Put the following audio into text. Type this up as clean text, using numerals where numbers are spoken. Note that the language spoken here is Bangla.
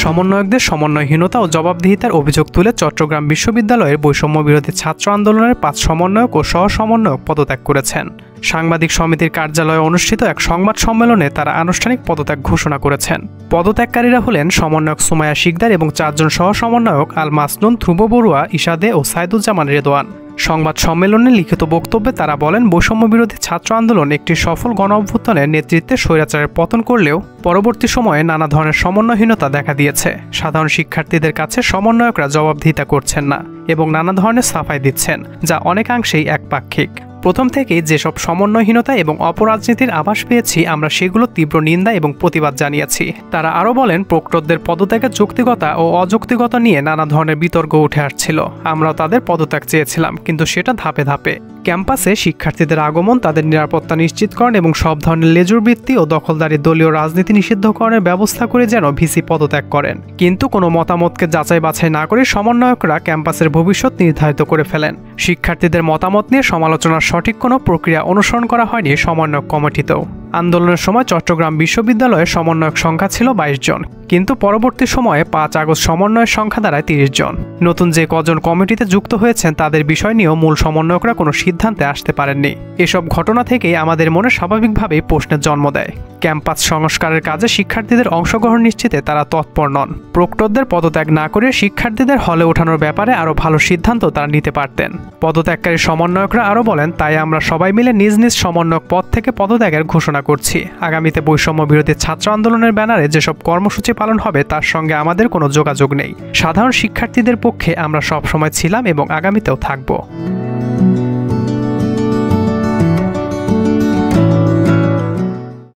সমন্বয়কদের সমন্বয়হীনতা ও জবাবদিহিতার অভিযোগ তুলে চট্টগ্রাম বিশ্ববিদ্যালয়ের বৈষম্য বিরোধী ছাত্র আন্দোলনের ৫ সমন্বয়ক ও সহ সমন্বয়ক পদত্যাগ করেছেন। সাংবাদিক সমিতির কার্যালয়ে অনুষ্ঠিত এক সংবাদ সম্মেলনে তারা আনুষ্ঠানিক পদত্যাগ ঘোষণা করেছেন। পদত্যাগকারীরা হলেন সমন্বয়ক সুমাইয়া শিকদার এবং ৪ জন সহ সমন্বয়ক আল মাসনুন, ধ্রুব বড়ুয়া, ইশাদে ও সাইদুজ্জামান রেদওয়ান। সংবাদ সম্মেলনে লিখিত বক্তব্যে তারা বলেন, বৈষম্য বিরোধী ছাত্র আন্দোলন একটি সফল গণ অভ্যুত্থানের নেতৃত্বে স্বৈরাচারের পতন করলেও পরবর্তী সময়ে নানা ধরনের সমন্বয়হীনতা দেখা দিয়েছে। সাধারণ শিক্ষার্থীদের কাছে সমন্বয়করা জবাবদিহিতা করছেন না এবং নানা ধরনের সাফাই দিচ্ছেন, যা অনেকাংশেই একপাক্ষিক। প্রথম থেকেই যেসব সমন্বয়হীনতা এবং অপরাজনীতির আভাস পেয়েছি, আমরা সেগুলো তীব্র নিন্দা এবং প্রতিবাদ জানিয়েছি। তারা আরও বলেন, প্রক্টরদের পদত্যাগের যৌক্তিকতা ও অযৌক্তিকতা নিয়ে নানা ধরনের বিতর্ক উঠে আসছিল। আমরাও তাদের পদত্যাগ চেয়েছিলাম, কিন্তু সেটা ধাপে ধাপে। ক্যাম্পাসে শিক্ষার্থীদের আগমন, তাদের নিরাপত্তা নিশ্চিতকরণ এবং সব ধরনের লেজুরবৃত্তি ও দখলদারি দলীয় রাজনীতি নিষিদ্ধকরণের ব্যবস্থা করে যেন ভিসি পদত্যাগ করেন। কিন্তু কোনো মতামতকে যাচাই বাছাই না করে সমন্বয়করা ক্যাম্পাসের ভবিষ্যৎ নির্ধারিত করে ফেলেন। শিক্ষার্থীদের মতামত নিয়ে সমালোচনার সঠিক কোনো প্রক্রিয়া অনুসরণ করা হয়নি সমন্বয়ক কমিটিতেও। আন্দোলনের সময় চট্টগ্রাম বিশ্ববিদ্যালয়ের সমন্বয়ক সংখ্যা ছিল ২২ জন, কিন্তু পরবর্তী সময়ে ৫ আগস্ট সমন্বয়ের সংখ্যা দাঁড়ায় ৩০ জন। নতুন যে কজন কমিটিতে যুক্ত হয়েছেন তাদের বিষয় নিয়েও মূল সমন্বয়করা কোনো সিদ্ধান্তে আসতে পারেননি। এসব ঘটনা থেকেই আমাদের মনে স্বাভাবিকভাবেই প্রশ্নের জন্ম দেয়। ক্যাম্পাস সংস্কারের কাজে শিক্ষার্থীদের অংশগ্রহণ নিশ্চিতে তারা তৎপর নন। প্রক্টরদের পদত্যাগ না করে শিক্ষার্থীদের হলে ওঠানোর ব্যাপারে আরও ভালো সিদ্ধান্ত তারা নিতে পারতেন। পদত্যাগকারী সমন্বয়করা আরও বলেন, তাই আমরা সবাই মিলে নিজ নিজ সমন্বয়ক পদ থেকে পদত্যাগের ঘোষণা করছি। আগামীতে বৈষম্য বিরোধী ছাত্র আন্দোলনের ব্যানারে যেসব কর্মসূচি পালন হবে তার সঙ্গে আমাদের কোনো যোগাযোগ নেই। সাধারণ শিক্ষার্থীদের পক্ষে আমরা সবসময় ছিলাম এবং আগামীতেও থাকব।